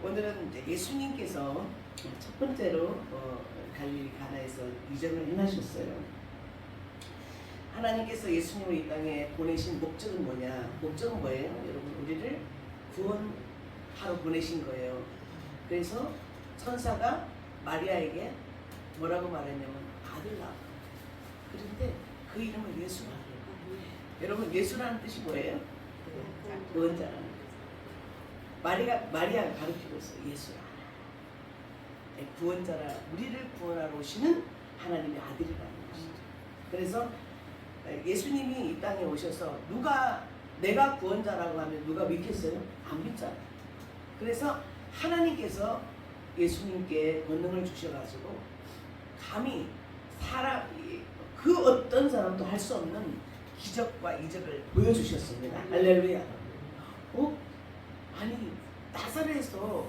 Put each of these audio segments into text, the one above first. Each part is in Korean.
오늘은 이제 예수님께서 첫 번째로 갈릴리 가나에서 이적을 행하셨어요. 하나님께서 예수님을 이 땅에 보내신 목적은 뭐냐? 목적은 뭐예요? 여러분, 우리를 구원하러 보내신 거예요. 그래서 천사가 마리아에게 뭐라고 말했냐면 아들 낳아. 그런데 그 이름을 예수라 해요. 여러분, 예수라는 뜻이 뭐예요? 구원자라는 거예요. 마리아가 가르치고 있어요. 예수라. 구원자라, 우리를 구원하러 오시는 하나님의 아들이라는 것이죠. 그래서 예수님이 이 땅에 오셔서 내가 구원자라고 하면 누가 믿겠어요? 안 믿잖아요. 그래서 하나님께서 예수님께 권능을 주셔가지고 감히 그 어떤 사람도 할 수 없는 기적과 이적을 보여주셨습니다. 할렐루야. 아니, 나사렛에서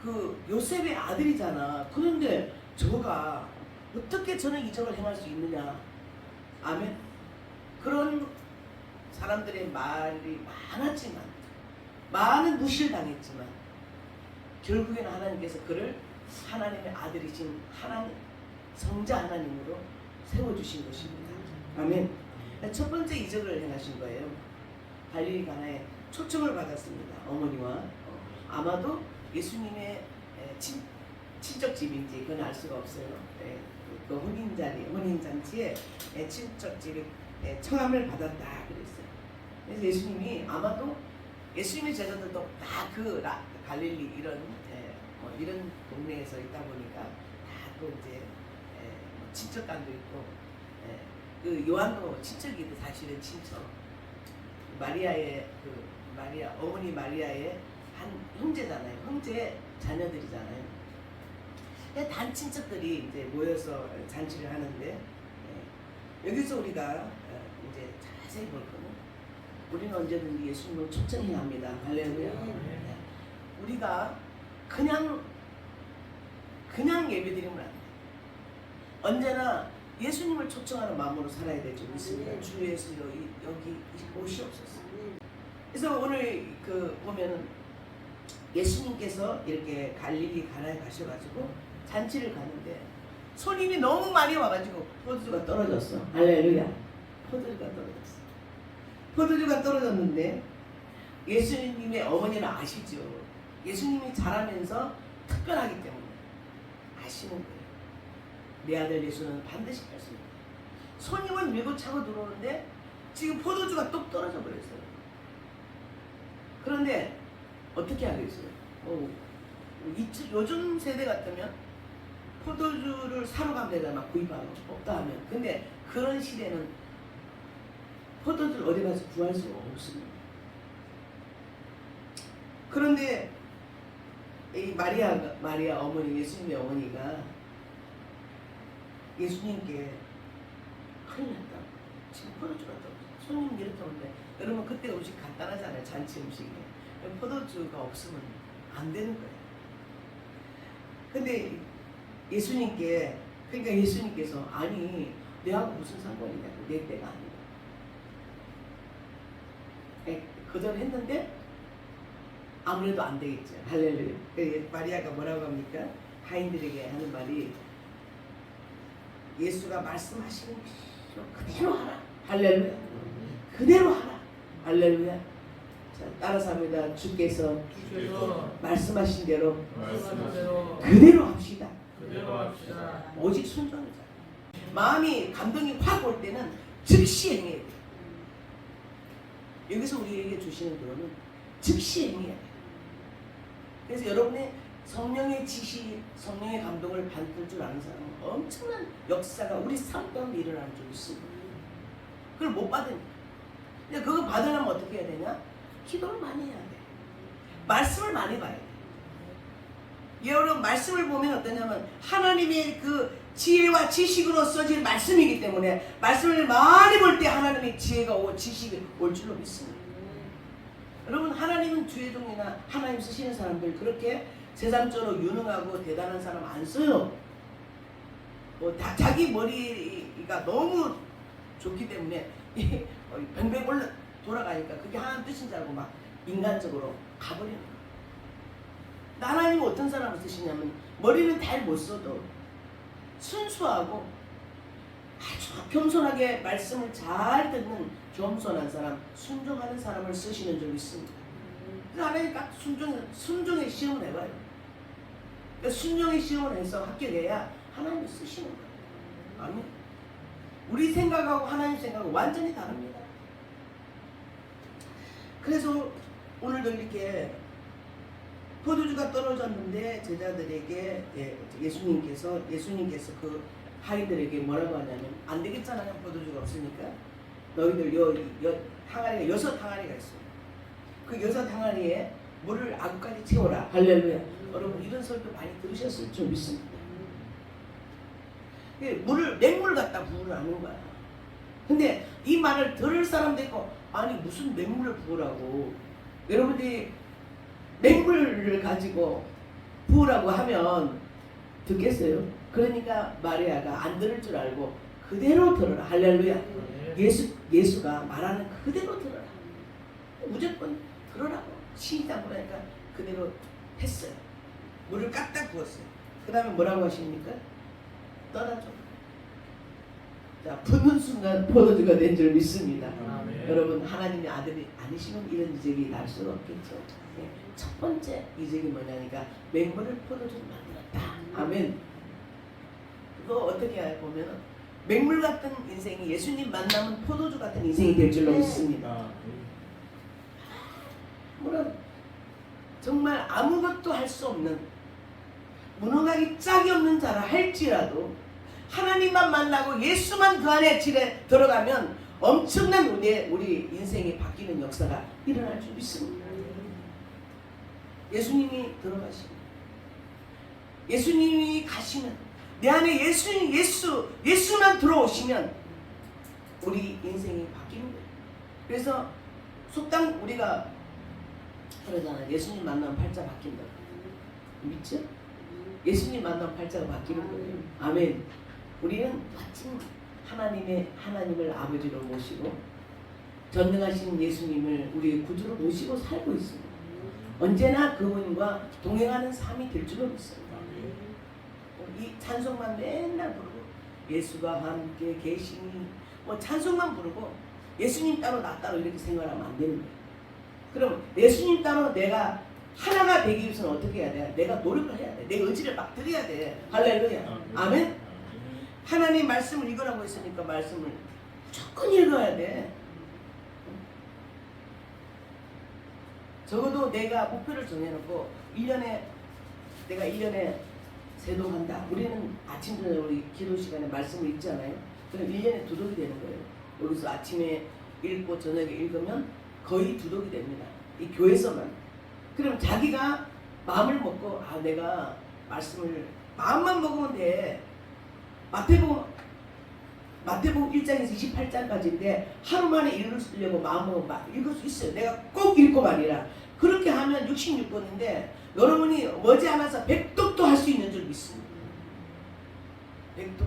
그 요셉의 아들이잖아. 그런데 저가 어떻게 저는 이적을 행할 수 있느냐? 아멘. 그런 사람들의 말이 많았지만, 많은 무시를 당했지만, 결국에는 하나님께서 그를 하나님의 아들이신 하나님, 성자 하나님으로 세워주신 것입니다. 아멘. 첫 번째 이적을 행하신 거예요. 갈릴리 가나에 초청을 받았습니다. 어머니와 아마도 예수님의 친척집인지 그건 알 수가 없어요. 그 혼인잔치에 친척집에 청함을 받았다 그랬어요. 그래서 예수님이 아마도 예수님의 제자들도 다 그 갈릴리 이런 동네에서 있다 보니까 다 또 이제 친척간도 있고, 그 요한도 친척이도 사실은 친척. 어머니 마리아의 한 형제잖아요. 형제 자녀들이잖아요. 단 친척들이 이제 모여서 잔치를 하는데, 여기서 우리가 이제 자세히 볼 거는, 우리는 언제든지 예수님을 초청해야 합니다. 할렐루야. 우리가 그냥 예배드리면 안 돼. 언제나 예수님을 초청하는 마음으로 살아야 되죠. 믿습니다. 주 예수 여기 오시옵소서. 그래서 오늘 보면은 예수님께서 이렇게 갈릴리 가나에 가셔가지고 잔치를 가는데 손님이 너무 많이 와가지고 포도주가 떨어졌어. 할렐루야. 포도주가 떨어졌는데 예수님의 어머니는 아시죠. 예수님이 자라면서 특별하기 때문에 아시는 거예요. 내 아들 예수는 반드시 갈 수 있다. 손님은 밀고 차고 들어오는데 지금 포도주가 뚝 떨어져 버렸어요. 그런데 어떻게 하겠어요? 요즘 세대 같으면 포도주를 사러 가면 되잖아. 구입하러. 없다 하면. 근데 그런 시대는 포도주를 어디 가서 구할 수가 없습니다. 그런데 이 마리아 어머니, 예수님의 어머니가 예수님께 큰일 났다. 지금 포도주가 떨어져. 손님 이렇게 오는데, 여러분 그때 음식 간단하잖아요. 잔치 음식이. 포도주가 없으면 안 되는 거예요. 근데 그러니까 예수님께서 아니 내하고 무슨 상관이냐고, 내 때가 아니다. 거절했는데 아무래도 안 되겠죠. 할렐루야. 마리아가 뭐라고 합니까? 하인들에게 하는 말이 예수가 말씀하시는 그대로 하라. 할렐루야. 그대로 하라. 할렐루야. 자, 따라서 합니다. 주께서 말씀하신 대로 그대로 합시다. 오직 순종하자. 마음이 감동이 확 올 때는 즉시 행해야 돼. 여기서 우리에게 주시는 그거는 즉시 행해야 돼. 그래서 여러분의 성령의 지시, 성령의 감동을 받을 줄 아는 사람은 엄청난 역사가 우리 삶 가운데 일어나는 줄 있습니다. 그걸 못 받으니까. 근데 그거 받으려면 어떻게 해야 되냐? 기도를 많이 해야 돼. 말씀을 많이 봐야 돼. 여러분, 말씀을 보면 어떠냐면 하나님의 그 지혜와 지식으로 써진 말씀이기 때문에 말씀을 많이 볼 때 하나님의 지혜가 지식이 올 줄로 믿습니다. 여러분, 하나님은 주의종이나 하나님 쓰시는 사람들 그렇게 세상적으로 유능하고 대단한 사람 안 써요. 자기 머리가 너무 좋기 때문에 뱅뱅 돌아가니까 그게 하나님 뜻인 줄 알고 막 인간적으로 가버리는 거예요. 하나님 어떤 사람을 쓰시냐면 머리는 잘 못 써도 순수하고 아주 겸손하게 말씀을 잘 듣는 겸손한 사람, 순종하는 사람을 쓰시는 적이 있습니다. 그래서 하나님 딱 순종의 시험을 해봐요. 그러니까 순종의 시험을 해서 합격해야 하나님을 쓰시는 거예요. 아멘. 우리 생각하고 하나님 생각은 완전히 다릅니다. 그래서 오늘도 이렇게 포도주가 떨어졌는데 제자들에게 예수님께서 그 하인들에게 뭐라고 하냐면 안 되겠잖아요. 포도주가 없으니까 너희들 항아리가 6항아리가 있어요. 그 6항아리에 물을 아구까지 채워라. 할렐루야. 여러분 이런 설교 많이 들으셨을 줄 믿습니다. 맹물 갖다 부으라는 거야. 근데 이 말을 들을 사람도 있고 아니 무슨 맹물을 부으라고 여러분들이 맹물을 가지고 부으라고 하면 듣겠어요? 그러니까 마리아가 안 들을 줄 알고 그대로 들어라. 할렐루야. 예수가 말하는 그대로 들어라. 무조건 들어라고 시작 보니까 그대로 했어요. 물을 깍딱 부었어요. 그 다음에 뭐라고 하십니까? 떠나줘. 자, 붓는 순간 포도주가 된 줄 믿습니다. 여러분 하나님의 아들이 아니시면 이런 이적이 날 수가 없겠죠. 네. 첫 번째 이적이 뭐냐니까 맹물을 포도주로 만들었다. 아멘. 그거 어떻게 보면 맹물 같은 인생이 예수님 만나면 포도주 같은 인생이 될 줄로 믿습니다. 정말 아무것도 할 수 없는 무능하기 짝이 없는 자라 할지라도 하나님만 만나고 예수만 그 안에 질에 들어가면 엄청난 우리 인생이 바뀌는 역사가 일어날 줄 믿습니다. 예수님이 들어가시면 예수님이 가시면 내 안에 예수만 들어오시면 우리 인생이 바뀌는 거예요. 그래서 속담 우리가 그러잖아요. 예수님 만나면 팔자 바뀐다. 믿죠? 예수님 만나면 팔자가 바뀌는 거예요. 아멘. 우리는 멋진 하나님을 아버지로 모시고 전능하신 예수님을 우리의 구주로 모시고 살고 있습니다. 언제나 그분과 동행하는 삶이 될 줄로 믿습니다. 이 찬송만 맨날 부르고 예수가 함께 계시니 찬송만 부르고 예수님 따로 나 따로 이렇게 생각하면 안 되는 거예요. 그럼 예수님 따로 내가 하나가 되기 위해서는 어떻게 해야 돼? 내가 노력을 해야 돼. 내 의지를 막 드려야 돼. 할렐루야. 아멘. 하나님 말씀을 읽으라고 했으니까 말씀을 무조건 읽어야 돼. 적어도 내가 목표를 정해놓고 1년에 내가 1년에 세동한다. 우리는 아침 저녁 우리 기도 시간에 말씀을 읽잖아요. 그럼 1년에 2독이 되는 거예요. 여기서 아침에 읽고 저녁에 읽으면 거의 2독이 됩니다. 이 교회에서만. 그럼 자기가 마음을 먹고 내가 말씀을 마음만 먹으면 돼. 마태복음 1장에서 28장까지인데 하루 만에 읽으려고 마음먹으면 읽을 수 있어요. 내가 꼭 읽고 말이라. 그렇게 하면 66권인데 여러분이 머지않아서 100독도 할 수 있는 줄 믿습니다. 100독.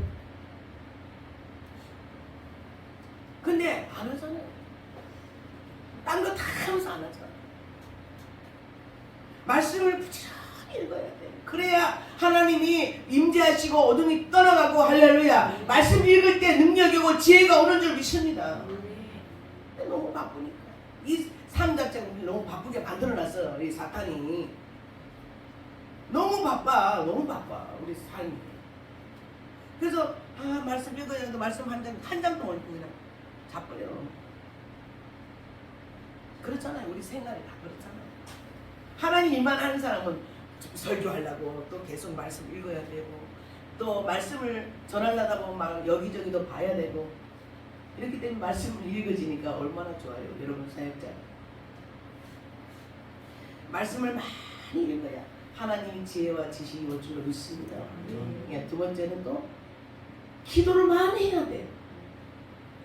근데 안 하잖아요. 딴 거 다 하면서 안 하잖아. 말씀을 부지런히 읽어야 돼. 그래야 하나님이 임재하시고 어둠이 떠나가고 할렐루야. 말씀 읽을 때 능력이 오고 지혜가 오는 줄 믿습니다. 근데 너무 바쁘니까 이 삶 자체가 너무 바쁘게 만들어놨어요. 이 사탄이 너무 바빠 우리 삶이. 그래서 말씀 읽어야 되는데 말씀 한 장 동안 그냥 자버려. 그렇잖아요. 우리 생활이 다 그렇잖아요. 하나님 일만 하는 사람은 설교하려고 또 계속 말씀 읽어야 되고 또 말씀을 전하려다 보면 막 여기저기도 봐야 되고 이렇기 때문에 말씀을 읽어지니까 얼마나 좋아요. 여러분 사역자 말씀을 많이 읽어야 하나님의 지혜와 지식이 올 줄로 믿습니다. 두 번째는 또 기도를 많이 해야 돼요.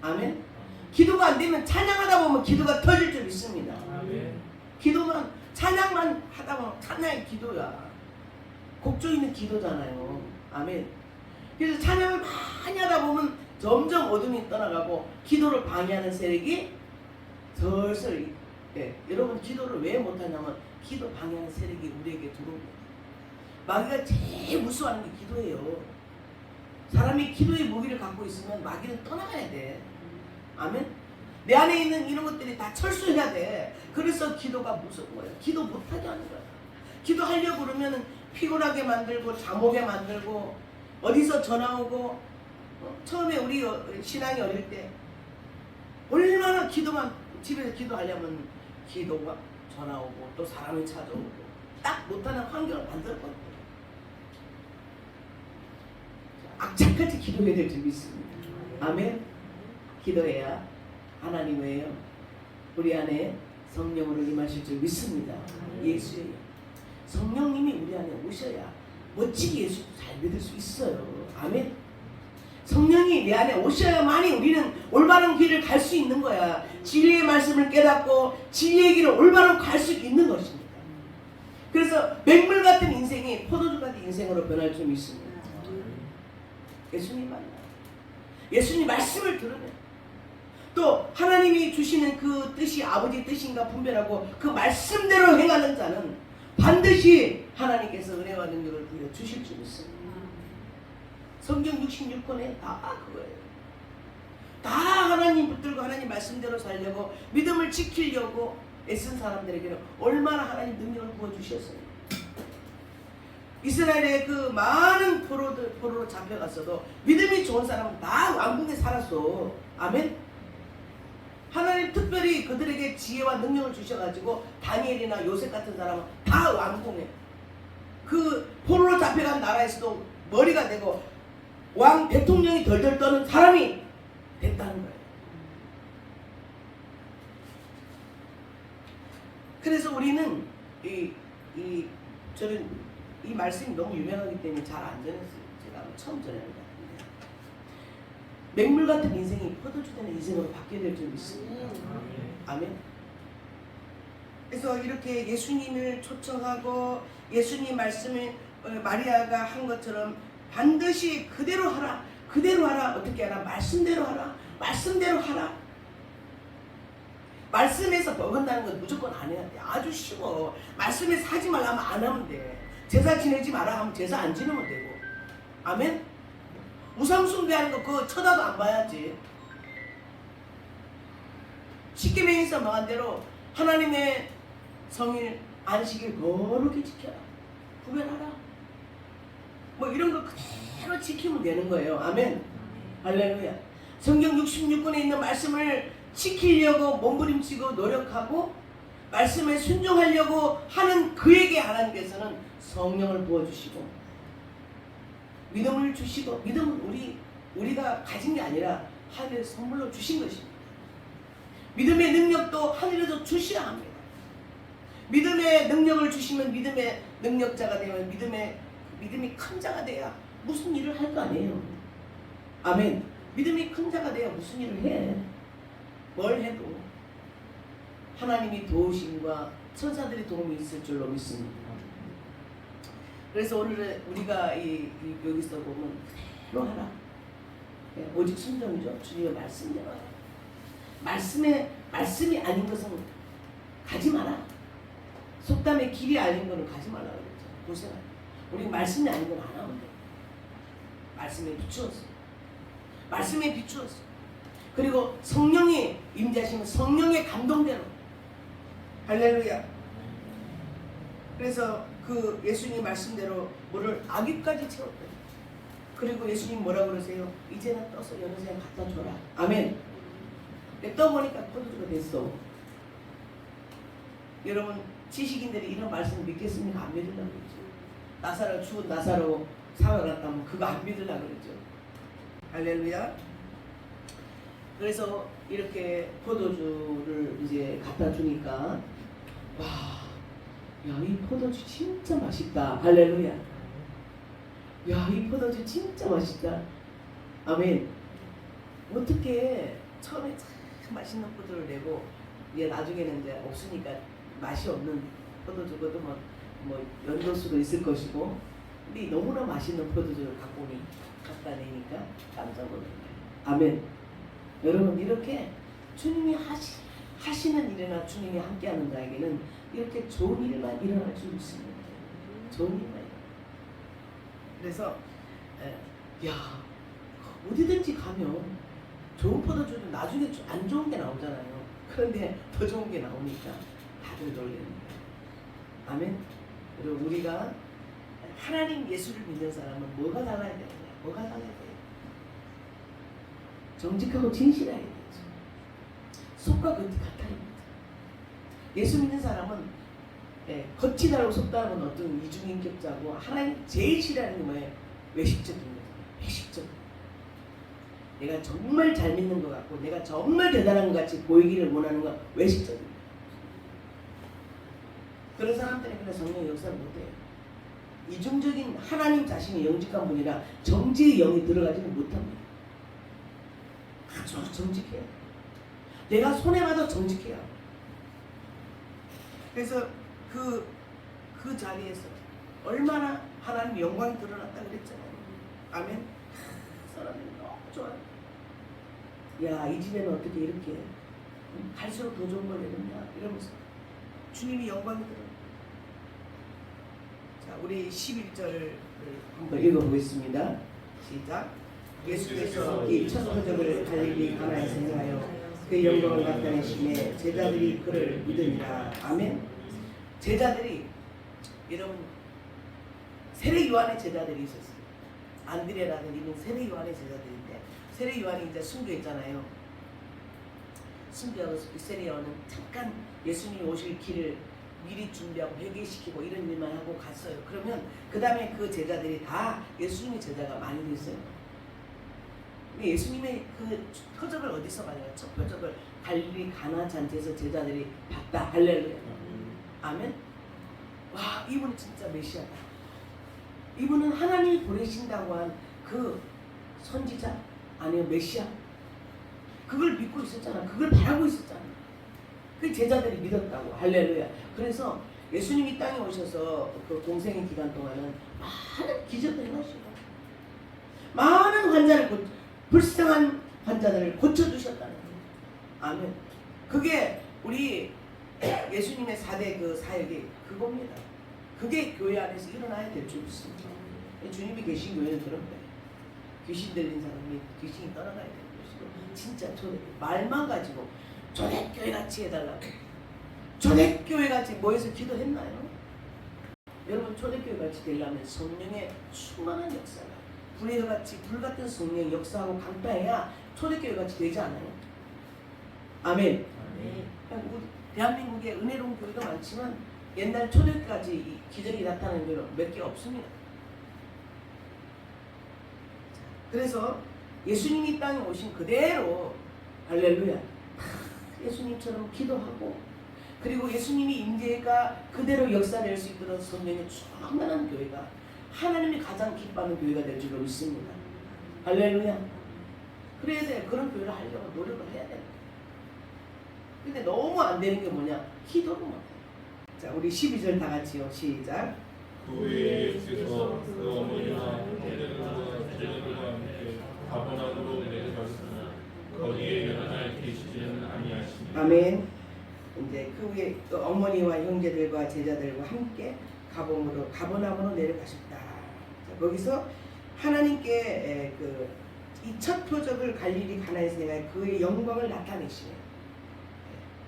아멘. 기도가 안 되면 찬양하다 보면 기도가 터질 줄 믿습니다. 기도만 찬양만 하다 보면 찬양이 기도야. 곡조 있는 기도잖아요. 아멘. 그래서 찬양을 많이 하다 보면 점점 어둠이 떠나가고 기도를 방해하는 세력이 슬슬 여러분 기도를 왜 못하냐면 기도 방해하는 세력이 우리에게 들어옵니다. 마귀가 제일 무서워하는 게 기도예요. 사람이 기도의 무기를 갖고 있으면 마귀는 떠나가야 돼. 아멘. 내 안에 있는 이런 것들이 다 철수해야 돼. 그래서 기도가 무서운 거예요. 기도 못하게 하는 거야. 기도하려고 그러면 피곤하게 만들고 잠오게 만들고 어디서 전화 오고 처음에 우리 신앙이 어릴 때 얼마나 기도만 집에서 기도하려면 기도가 전화 오고 또 사람이 찾아오고 딱 못하는 환경을 만들었거든요. 악착같이 기도해야 될 줄 믿습니다. 아멘. 기도해야 하나님 외에요 우리 안에 성령으로 임하실 줄 믿습니다. 예수예요. 성령님이 우리 안에 오셔야 멋지게 예수 잘 믿을 수 있어요. 아멘. 성령이 내 안에 오셔야만이 우리는 올바른 길을 갈 수 있는 거야. 진리의 말씀을 깨닫고 진리의 길을 올바로 갈 수 있는 것입니다. 그래서 맹물 같은 인생이 포도주 같은 인생으로 변할 줄 믿습니다. 예수님 만나 예수님 말씀을 들으면 또 하나님이 주시는 그 뜻이 아버지 뜻인가 분별하고 그 말씀대로 행하는 자는 반드시 하나님께서 은혜와 능력을 부여 주실 줄 믿습니다. 성경 66권에 다 그거예요. 다 하나님 붙들고 하나님 말씀대로 살려고 믿음을 지키려고 애쓴 사람들에게는 얼마나 하나님 능력을 부어주셨어요. 이스라엘의 그 많은 포로로 잡혀갔어도 믿음이 좋은 사람은 다 왕궁에 살았어. 아멘. 하나님 특별히 그들에게 지혜와 능력을 주셔가지고 다니엘이나 요셉 같은 사람은 다 왕궁에 그 포로로 잡혀간 나라에서도 머리가 되고 왕 대통령이 덜덜 떠는 사람이 됐다는 거예요. 그래서 우리는 저는 이 말씀이 너무 유명하기 때문에 잘 안 전했어요. 제가 처음 전하는 것 같은데 맹물 같은 인생이 포도주 되는 인생으로 바뀌어야 될 줄 믿습니다. 아멘. 그래서 이렇게 예수님을 초청하고 예수님 말씀을 마리아가 한 것처럼 반드시 그대로 하라. 그대로 하라. 어떻게 하라? 말씀대로 하라. 말씀대로 하라. 말씀에서 버건다는 건 무조건 안 해야 돼. 아주 쉬워. 말씀에서 하지 말라면 안 하면 돼. 제사 지내지 마라 하면 제사 안 지내면 되고. 아멘. 우상 숭배하는 거 그거 쳐다도 안 봐야지. 십계명에서 말한 대로 하나님의 성일 안식일 거룩히 지켜라. 구별하라. 뭐 이런 거 그대로 지키면 되는 거예요. 아멘. 할렐루야. 성경 66권에 있는 말씀을 지키려고 몸부림치고 노력하고 말씀에 순종하려고 하는 그에게 하나님께서는 성령을 부어주시고 믿음을 주시고 믿음은 우리가 가진 게 아니라 하늘의 선물로 주신 것입니다. 믿음의 능력도 하늘에서 주셔야 합니다. 믿음의 능력을 주시면 믿음의 능력자가 되면 믿음이 큰 자가 돼야 무슨 일을 할 거 아니에요. 아멘. 믿음이 큰 자가 돼야 무슨 일을 해. 뭘 해도 하나님이 도우심과 천사들의 도움이 있을 줄로 믿습니다. 그래서 오늘 우리가 여기서 보면 그대로 하라. 오직 순종이죠. 주님의 말씀대로 하라. 말씀이 아닌 것은 가지 마라. 속담의 길이 아닌 것은 가지 말라 그랬죠. 고생하라. 우리 말씀이 아닌 건 안 하면 돼. 말씀에 비추었어. 말씀에 비추었어. 그리고 성령이 임재하시면 성령의 감동대로. 할렐루야. 그래서 그 예수님 말씀대로 물을 아귀까지 채웠대요. 그리고 예수님 뭐라 그러세요? 이제는 떠서 여느 사람 갖다 줘라. 아멘. 떠보니까 포도주가 됐어. 여러분 지식인들이 이런 말씀을 믿겠습니까? 안 믿으려고 그러죠. 죽은 나사로 살아났다면 그거 안 믿으려고 그러죠. 할렐루야. 그래서 이렇게 포도주를 이제 갖다 주니까 와, 야, 이 포도주 진짜 맛있다. 할렐루야. 야, 이 포도주 진짜 맛있다. 아멘. 어떻게 처음에 참 맛있는 포도를 내고 이제 나중에는 이제 없으니까 맛이 없는 포도주거든. 뭐 연도수도 있을 것이고, 근데 너무나 맛있는 포도주를 갖다 내니까 깜짝 놀랐어요. 아멘. 여러분 이렇게 주님이 하시는 일이나 주님이 함께하는 자에게는 이렇게 좋은 일만 일어날 수 있습니다. 좋은 일만. 그래서 야 어디든지 가면 좋은 포도주도 나중에 안 좋은 게 나오잖아요. 그런데 더 좋은 게 나오니까 다들 놀리는 거예요. 아멘. 그리고 우리가 하나님 예수를 믿는 사람은 뭐가 달라야 되느냐? 뭐가 달라야 돼요? 정직하고 진실해야 되죠. 속과 겉이 같아입니다. 예수 믿는 사람은 겉이 다르고 속 다른 어떤 이중인격자고 하나님 제일 싫어하는 게 뭐예요? 외식적인 거예요. 회식적. 내가 정말 잘 믿는 것 같고 내가 정말 대단한 것 같이 보이기를 원하는 건 외식적인 거예요. 그런 사람들이 그냥 성령의 역사를 못해요. 이중적인 하나님 자신이 영직한 분이라 정지의 영이 들어가지는 못합니다. 아주 정직해요. 내가 손해봐도 정직해요. 그래서 그 자리에서 얼마나 하나님 영광이 드러났다 그랬잖아요. 아멘. 사람들이 너무 좋아요. 야, 이 집에는 어떻게 이렇게 갈수록 더 좋은 걸 내렸냐 이러면서 주님이 영광이 드러났다. 자, 우리 11절을 한번 읽어보겠습니다. 시작. 예수께서 이 첫 표적을 갈릴리 가나에서 행하여 그 영광을 나타내시매 제자들이 그를 믿으니라. 아멘. 제자들이 여러분 세례 요한의 제자들이 있었어요. 안드레라는 이분 세례 요한의 제자들인데 세례 요한이 이제 순교했잖아요. 순교하고 세례 요한은 잠깐 예수님이 오실 길을 미리 준비하고 회개시키고 이런 일만 하고 갔어요. 그러면 그 다음에 그 제자들이 다 예수님의 제자가 많이 됐어요. 예수님의 그 표적을 어디서 받아요? 첫 표적을 갈릴리 가나 잔치에서 제자들이 봤다. 할렐루야. 아멘. 와, 이분은 진짜 메시아다. 이분은 하나님이 보내신다고 한 그 선지자 아니요 메시아. 그걸 믿고 있었잖아. 그걸 바라고 있었잖아. 그 제자들이 믿었다고. 할렐루야. 그래서 예수님이 땅에 오셔서 그 공생의 기간 동안은 많은 기적을 행하시고 많은 환자를 불쌍한 환자들을 고쳐주셨다는 거예요. 아멘. 그게 우리 예수님의 4대 그 사역이 그겁니다. 그게 교회 안에서 일어나야 될 줄 믿습니다. 주님이 계신 교회는 그런 거예요. 귀신 들린 사람이 귀신이 떠나가야 되는 것이고 진짜 초대 말만 가지고 초대교회 같이 해달라고. 초대교회 같이 모여서 기도했나요? 여러분 초대교회 같이 되려면 성령의 충만한 역사가 불같이 불같은 성령 역사하고 강타해야 초대교회 같이 되지 않아요? 아멘. 우리 대한민국에 은혜로운 교회도 많지만 옛날 초대까지 기적이 나타나는 교회는 몇 개 없습니다. 그래서 예수님이 땅에 오신 그대로 할렐루야 예수님처럼 기도하고 그리고 예수님이 임재가 그대로 역사낼 수 있도록 성령의 충만한 교회가 하나님이 가장 기뻐하는 교회가 될 줄로 믿습니다. 할렐루야. 그래야 돼. 그런 교회를 하려고 노력을 해야 돼. 근데 너무 안 되는 게 뭐냐? 기도를 못해. 자, 우리 12절 다 같이요. 시작. 그 후에 예수께서 그 어머니와 형제들과 제자들과 함께 가버나움으로 내려가셨으나 거기에 여러 날 계시지는 아니하시니라. 아멘. 이제 그 후에 또 어머니와 형제들과 제자들과 함께 가버나움으로 내려가셨다. 자, 거기서 하나님께 이 첫 표적을 갈릴리 가나에서 행하여 그의 영광을 나타내시네.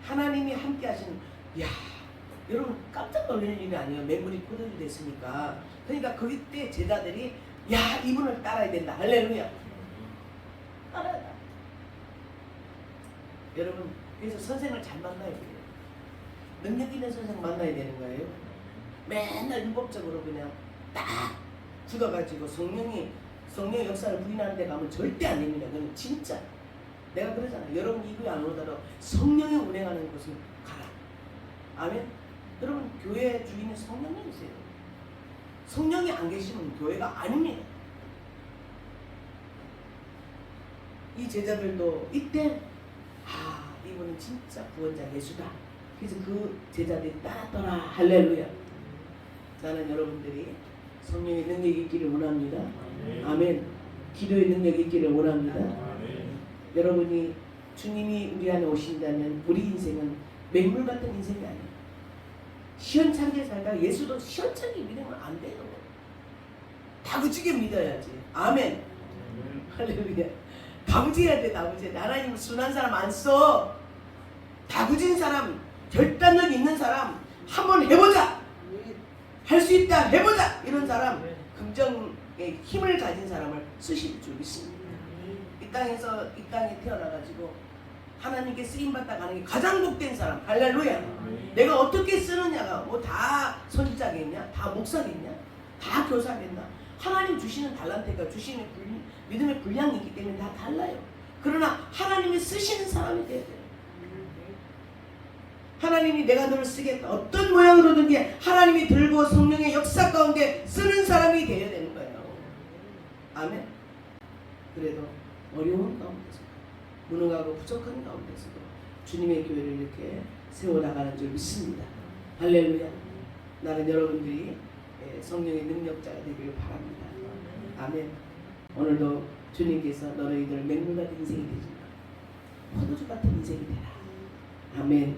하나님이 함께 하시는, 야 여러분 깜짝 놀라는 일이 아니에요. 매물이 포도주 됐으니까. 그러니까 그때 제자들이 야 이분을 따라야 된다. 할렐루야. 따라야 돼. 여러분 그래서 선생을 잘 만나야 돼요. 능력 있는 선생 만나야 되는 거예요. 맨날 율법적으로 그냥 딱 굳어가지고 성령의 역사를 부인하는 데 가면 절대 안 됩니다. 그건 진짜 내가 그러잖아. 여러분 이 교회 안 오더라도 성령이 운행하는 곳은 가라. 아멘. 여러분 교회 주인은 성령님이세요. 성령이 안 계시면 교회가 아닙니다. 이 제자들도 이때 이분은 진짜 구원자 예수다. 그래서 그 제자들이 따랐더라. 할렐루야. 나는 여러분들이 성령의 능력이 있기를 원합니다. 아멘. 기도의 능력이 있기를 원합니다. 여러분이 주님이 우리 안에 오신다면 우리 인생은 맹물 같은 인생이 아니에요. 시원찮게 살다가 예수도 시원찮게 믿으면 안 돼요. 다부지게 믿어야지. 아멘. 할렐루야. 다부지해야 돼. 다부지해야 돼. 하나님은 순한 사람 안 써. 다부진 사람, 결단력 있는 사람, 한번 해보자. 할 수 있다. 해보자. 이런 사람, 긍정의 힘을 가진 사람을 쓰실 줄 믿습니다. 이 땅에 태어나가지고 하나님께 쓰임받다 가는 게 가장 복된 사람. 할렐루야. 내가 어떻게 쓰느냐가 뭐 다 선지자겠냐? 다 목사겠냐? 다 교사겠나? 하나님 주시는 달란트가 주시는 믿음의 분량이 있기 때문에 다 달라요. 그러나 하나님이 쓰시는 사람이 돼야 돼요. 하나님이 내가 너를 쓰겠다. 어떤 모양으로든지 하나님이 들고 성령의 역사 가운데 쓰는 사람이 되어야 되는 거예요. 아멘. 그래도 어려운 가운데서 무능하고 부족한 가운데서도 주님의 교회를 이렇게 세워나가는 줄 믿습니다. 할렐루야. 나는 여러분들이 성령의 능력자가 되기를 바랍니다. 아멘. 오늘도 주님께서 너희들 맹물 같은 인생이 되지 마. 포도주 같은 인생이 되라. 아멘.